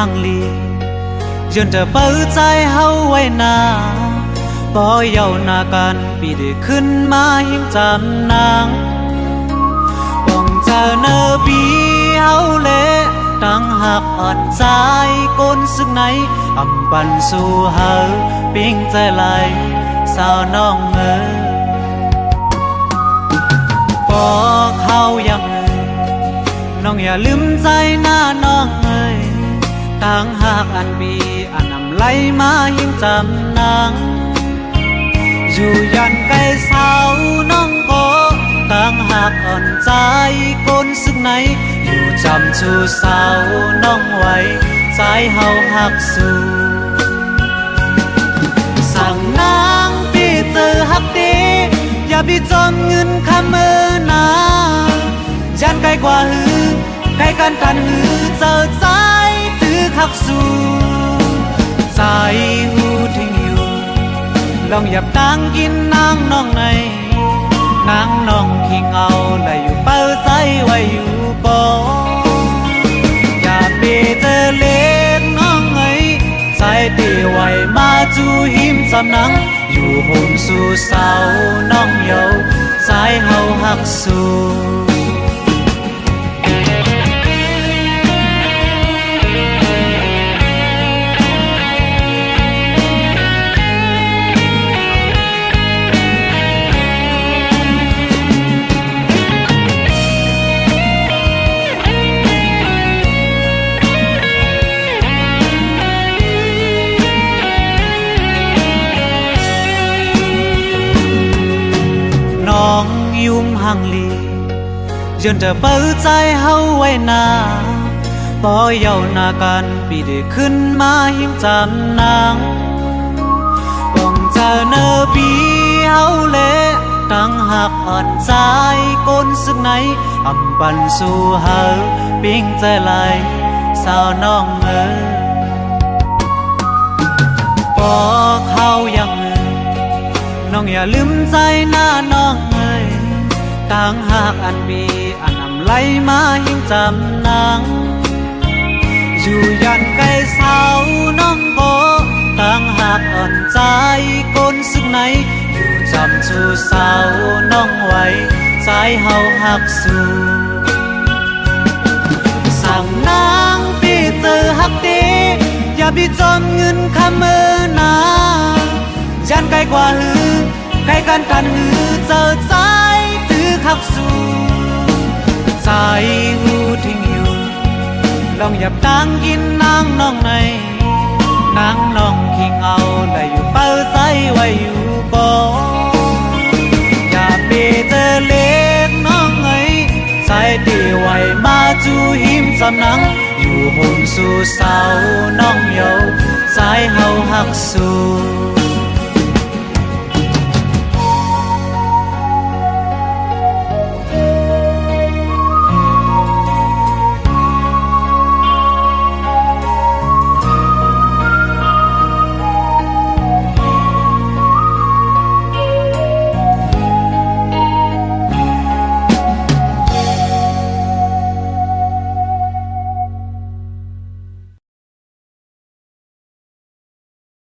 หังลีจนจะเปิดใจเฮาไว้นาปอเยานากันปีได้ขึ้นมาหิมจำนางป้องเจอเนอปีเฮาเละตั้งหักอ่อนใจก้นซึ่งไหนอำปันสู่เฮาปิ้งใจไหลสาวน้องบอกเขาอย่างน้องอย่าลืมใจหน้าน้องตั้งหากอันบีอันนำไหลมาหิมจำนางอยู่ยันไกลเศร้าน้องก็ตั้งหากอ่อนใจก้นซึ่งไหนอยู่จำชูเศร้าน้องไว้ใจเฮาหักสู่สั่งนางปีเตอหักดีอย่าไปจมเงินคำนายันไกลกว่าหือไกลกันตันหือเจอใจตื้อขักสู่ใจหูทิ้งอยู่ลองหยับตังกินนางน้องในนางน้องขี้เงาและอยู่เป้าใจไว้อยู่บ่อย่าไปเจอเล่นน้องใจตีไว้มาจูหิมจำนังอยู่ห่มสู่เศร้าน้องเยาใจเฮาหักสู่น้องยุ่มหังลีจนจะเปิดใจเฮาไว้นาปอเยานากันปีได้ขึ้นมาหิมจำนางป้องเจอเนอปีเฮาเละตั้งหักอ่อนใจก้นซึ่งไหนอำปันสู่เฮาปิ้งใจไหลสาวน้องบอกเขาอย่างน้องอย่าลืมใจหน้าน้องตั้งหากอันบีอันนำไหลมาหิมจำนางอยู่ยันไกลเศร้าน้องก็ตั้งหากอ่อนใจก้นซึ่งไหนอยู่จำชูเศร้าน้องไว้ใจเฮาหักสู่สั่งนางปีเตอหักดีอย่าไปจมเงินคำนายันไกลกว่าหือไกลกันตันหือเจอใจตื้อขักสู่ใจหูทิ้งอยู่ลองหยับตังกินนางน้องในนางน้องขี้เงาและอยู่เป้าใจไว้อยู่บ่อย่าไปเจอเล็กน้องใจตีไว้มาจูหิมจำนังอยู่ห่มสู่เศร้าน้องเยาใจเฮาหักสู่